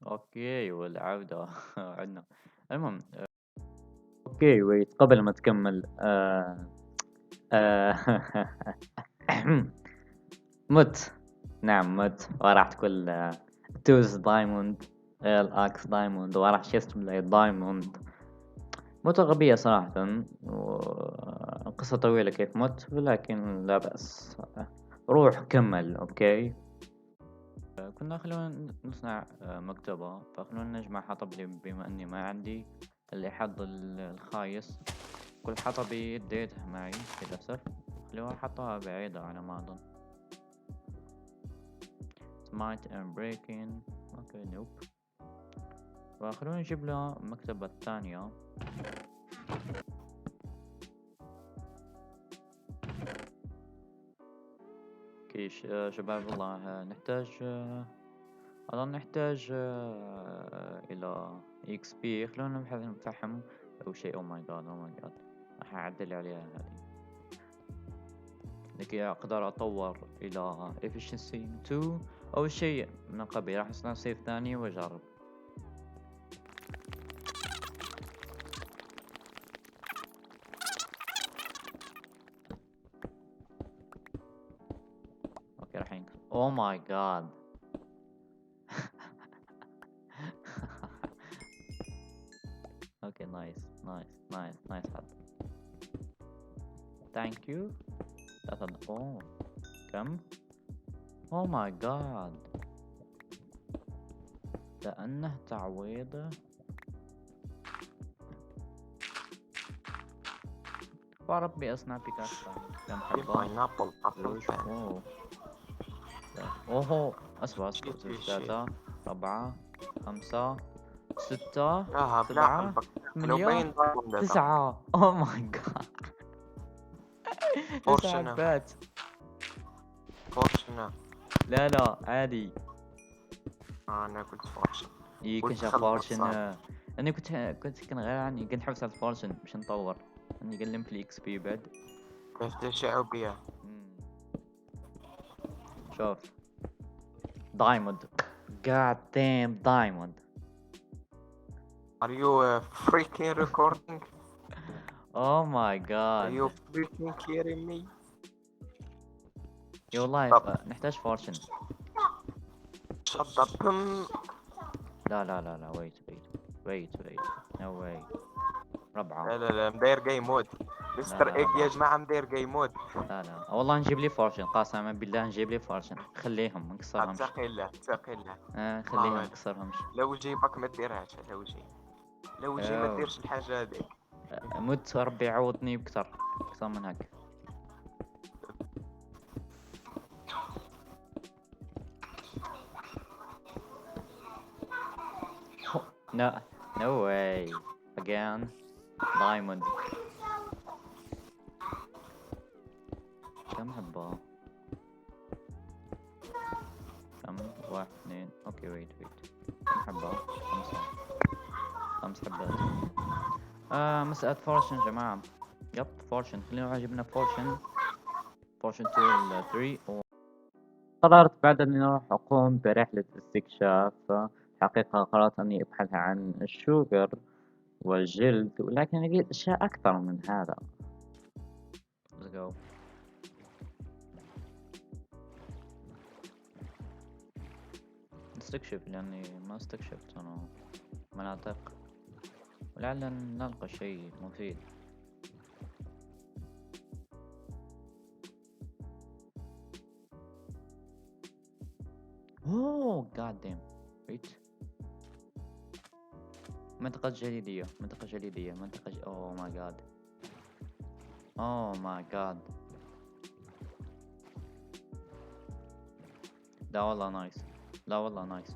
اوكي والعودة عندنا. المهم اوكي ويت قبل ما تكمل آه مت. نعم مت، وراح تقول توز دايموند، الاكس دايموند، وراح شيست دايموند. موتة غبية صراحة، وقصة طويلة كيف مت، ولكن لا بأس. روح كمل اوكي. كنا خلونا نصنع مكتبة، فخلونا نجمع حطب بما اني ما عندي اللي حظ الخايس. كل حطبي اديته معي للأسف. خلونا حطها بعيدة على ما أظن. smite and breaking. اوكي نوب. فخلونا نجيب له مكتبة ثانية. كيش شباب والله نحتاج أظن نحتاج إلى إكس بي. خلونا نبحث عن فحم أو شيء. أو ماي جاد، أو ماي جاد، راح أعدل عليها هذه لكي أقدر أطور إلى efficiency 2 أو شيء من قبل. راح أصنع سيف ثاني وأجرب. أوكي راح ينقص. أو ماي جاد. اوكي نايس نايس نايس نايس حظ. ثانك يو. اوه كم؟ او ماي جاد، لأنه تعويضه. وربي أصنع بيكاس ثاني. كم حبة؟ باينابل ابل ثلوث. اوه اوه اصبر اصبر. ثلاثة، أربعة، خمسة، ستة، لا بلا سبعة، قلبك لو ثمانية، باين ضايع داتا. 9. اوه ماي جاد. 9 فورشنا حبات. فورشنا. لا لا عادي. انا قلت فورشن. اي قلت كنت خلط فورشن. صار. انا كان غير عني، كنت حبس على الفورشن باش نطور. اني قلم في الاكس بي بعد. كيف تشعوا بيها؟ شوف دايموند. God damn diamond. Are you freaking recording? Oh my Are you god. freaking kidding me? يا والله طب نحتاج فورشن. shut up. لا لا لا لا wait no way. ربعة. لا لا لا مداير جاي مود. لا مستر لا ايج يا ربعة. جماعة مداير جاي مود. لا لا والله نجيب لي فورشن، قسما بالله نجيب لي فورشن. خليهم ما نكسرهمش. اتقي الله اتقي الله. خليهم ما نكسرهمش. لو جيبك ما ديرهاش. لو جي ما ديرش الحاجة هذيك. مت ربي يعوضني بكثر من هيك. No, no way. Again. Diamond. كم حبة؟ كم؟ 1 2. اوكي ويت. كم حبة؟ 5. 5 حبات. مسألة فورشن يا جماعة. يب فورشن. خلينا عجبنا فورشن 2 3. قررت بعد اني اروح اقوم برحلة استكشاف. حقيقة قررت اني ابحث عن الشوغر والجلد، ولكن لقيت اشياء اكثر من هذا. Let's go. نستكشف لاني ما استكشفت انا مناطق، ولعل نلقى شيء مفيد. اوه god damn. wait. منطقة جليدية. اوه ماي جاد. اوه ماي جاد. لا والله نايس.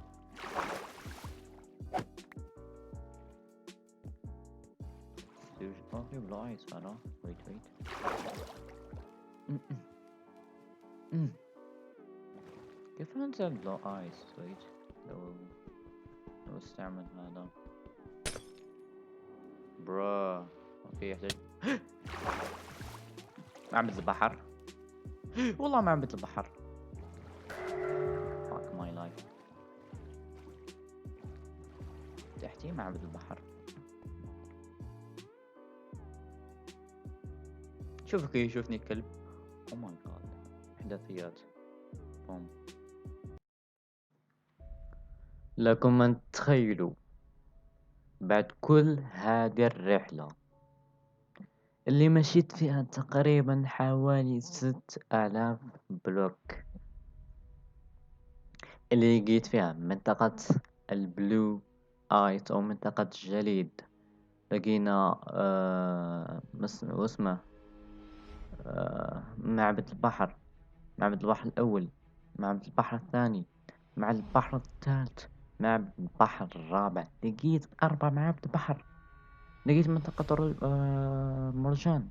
اوكي بلو ايس هذا. ويت كيف انزل بلو ايس؟ ويت لو استعمل هذا برا. اوكي يحتاج. معبد البحر. والله معبد البحر. fuck my life. تحتي معبد البحر. شوفك يشوفني كلب. او ماي جاد، احداثيات. بوم. لكم ان تتخيلوا بعد كل هذه الرحلة اللي مشيت فيها تقريبا حوالي 6000 بلوك، اللي لقيت فيها منطقة البلو آيت أو منطقة الجليد. لقينا واسمه معبد البحر، معبد البحر الأول، معبد البحر الثاني، معبد البحر الثالث، معبد البحر الرابع. لقيت 4 معابد بحر. لقيت منطقة مرجان،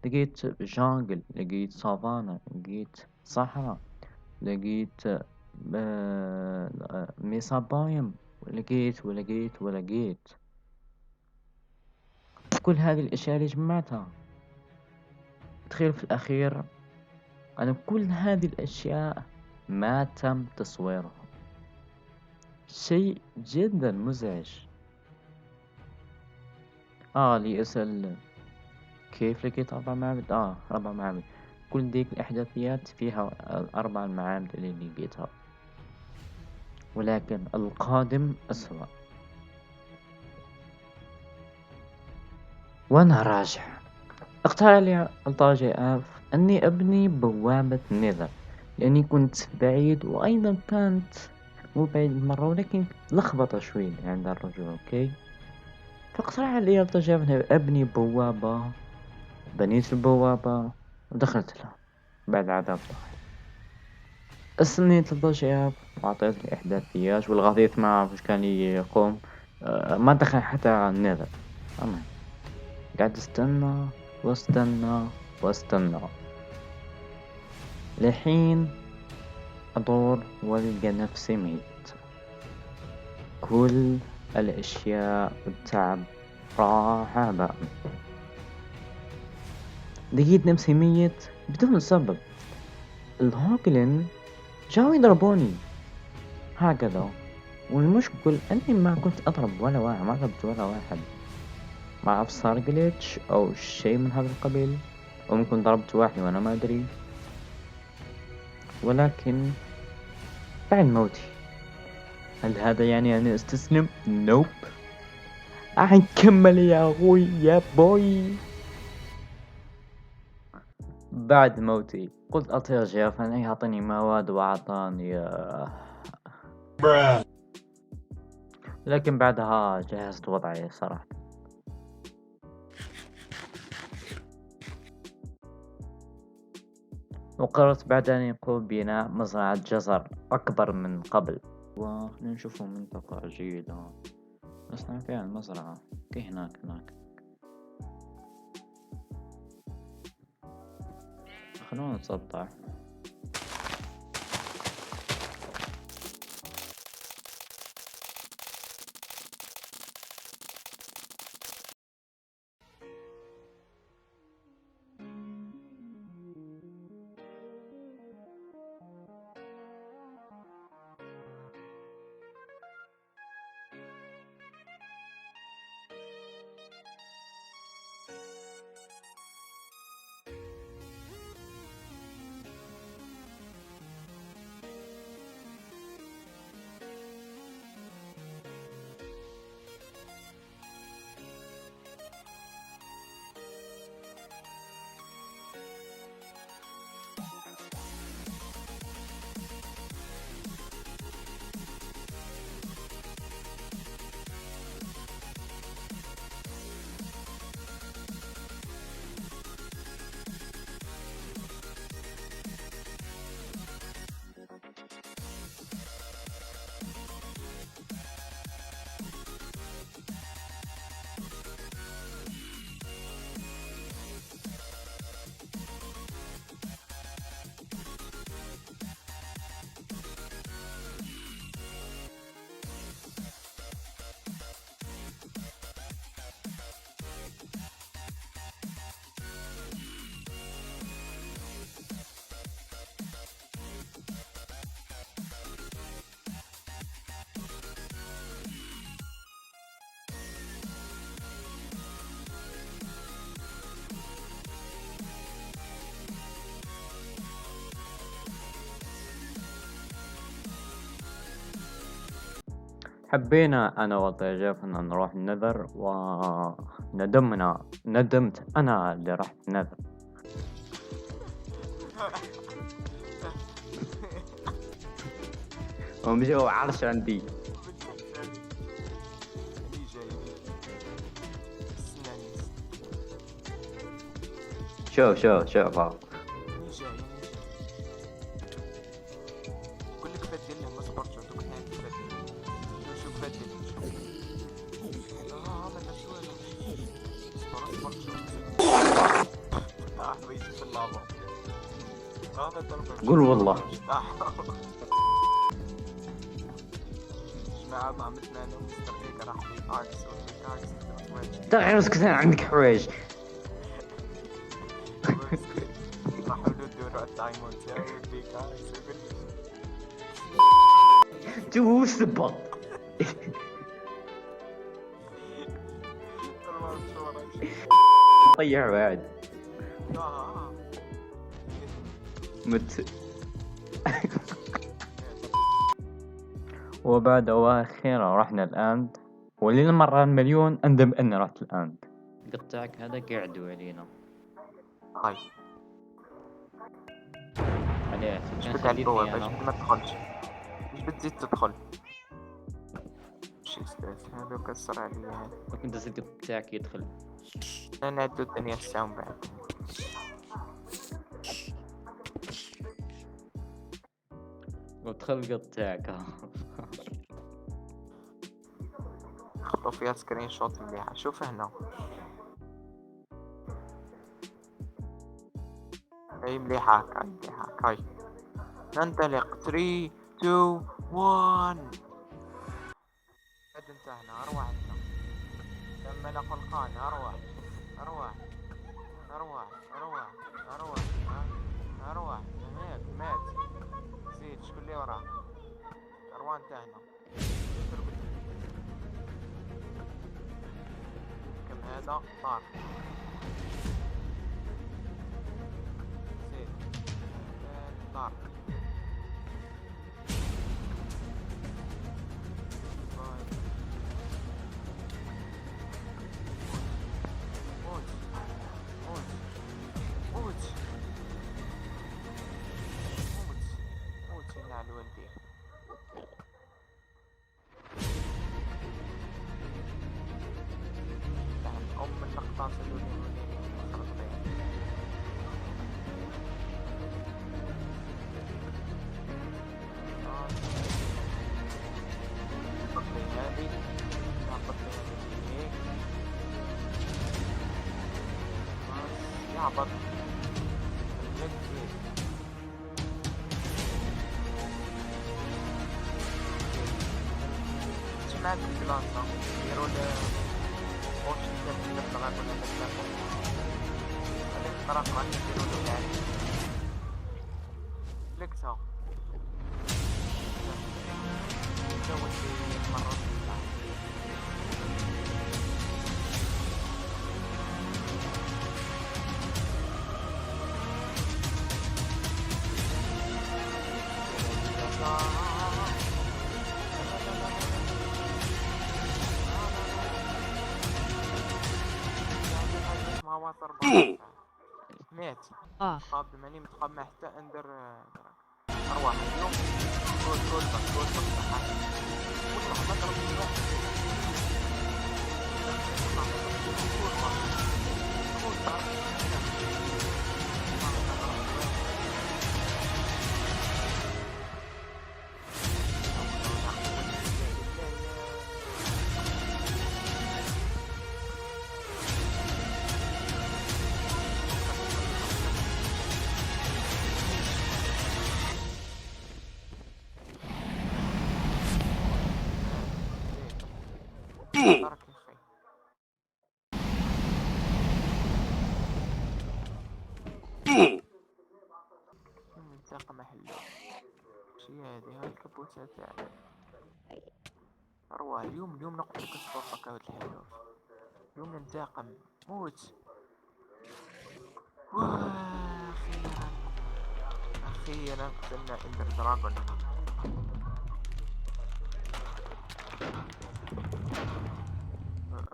لقيت جانجل، لقيت سافانا، لقيت صحراء، لقيت ميسا بايم، ولقيت كل هذه الأشياء اللي جمعتها. تخيل في الأخير أن كل هذه الأشياء ما تم تصويرها. شيء جدا مزعج. ليسأل كيف لقيت 4 معابد؟ 4 معابد. كل ديك الإحداثيات فيها ال4 المعابد اللي لقيتها، ولكن القادم أسوأ. وأنا راجع اقترح لي الطاجئ أني أبني بوابة نيذر، لأني كنت بعيد، وأيضا كانت مو بعيد مرة، ولكن لخبطة شوي عند الرجوع. أوكي، فاقترح لي الطاجئ أن أبني بوابة. بنيت البوابة ودخلت لها بعد عذاب طويل. استنيت الطاجئ وأعطيت الإحداثيات والغثيث ما أعرف وش كان يقوم. ما دخل حتى على النيذر. أما قاعد استنى واستنى واستنى لحين أدور وألقى نفسي ميت. كل الأشياء والتعب راح هباء. لقيت نفسي ميت بدون سبب. الهوجلين جاوا يضربوني هكذا، والمشكل أني ما كنت أضرب ولا واحد، ما ضربت ولا واحد. ما أعرف صار جليتش أو شيء من هذا القبيل، أو ممكن ضربت واحد وأنا ما أدري. ولكن بعد موتي، هل هذا يعني أن أستسلم؟ نوب. كمل يا أخوي يا بوي. بعد موتي قلت أطير جيف أن يعطيني مواد، وأعطاني لكن بعدها جهزت وضعي صراحة. وقررت بعد أن يقوم بناء مزرعة جزر أكبر من قبل، وخلينا نشوفوا منطقة جيدة نصنع فيها المزرعة. اوكي، هناك خلونا نتسطح. حبينا أنا وطيجيف إن نروح النذر، ندمت أنا اللي رحت النذر. ومجوا عرش عندي. اللي جاي استناني. شوف ها. اللي جاي قول لك بدل له ما صبرتش دوك هنا بدل. شوف بدل ما شو اصبر شوف بيجي في اللعبة قول والله. جماعة عملتنا انا ومستر هيك راح عكس تغير اسكت، عندك حوايج. راح ندوروا على الدايموند يا ودي عكس توسبط. طيح بعد مت. وبعد واخيرا رحنا الآند، وللمرة المليون أندم أني رحت الآند. قطعك هذا قاعد يلينا. هاي عليه مش كان بدي البوابة خليتني مش أنا. ما تدخلش، مش بتزيد تدخل. شي استاذ هذا كسر علي هذا. كنت الزق بتاعك يدخل. انا عدو الدنيا الساعة بعد. ودخل قطعك. خطوا فيها سكرين شوت مليحة. شوف هنا هاي مليحة هاي مليحة هاي. ننطلق 3 2 1. قد انتهنا. اروح انت تم ملق القان. اروح مات زيد شكون اللي وراه. اروح انتهنا. كم هذا طار زيد طار. موت على الوالدين. أم اللقطات يعبط سمعت البلانسا يديروا بوش في الطلاق ولا الثلاثة. هذيك الطرف راح يديروا له يعني فليكسها نسوي شي مرة ما وصل مات. قابل ماني متقمع حتى اندر ارواح اليوم. جول والله ما ضرب بارك الخير. نلتقى محله شي هادي. هاي الكابوسة تاعي أروى. اليوم نقطة الصفقة كاوت الحلو. اليوم ننتقم موت. أخيرا قتلنا إندر دراغون.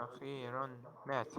أخيرا مات.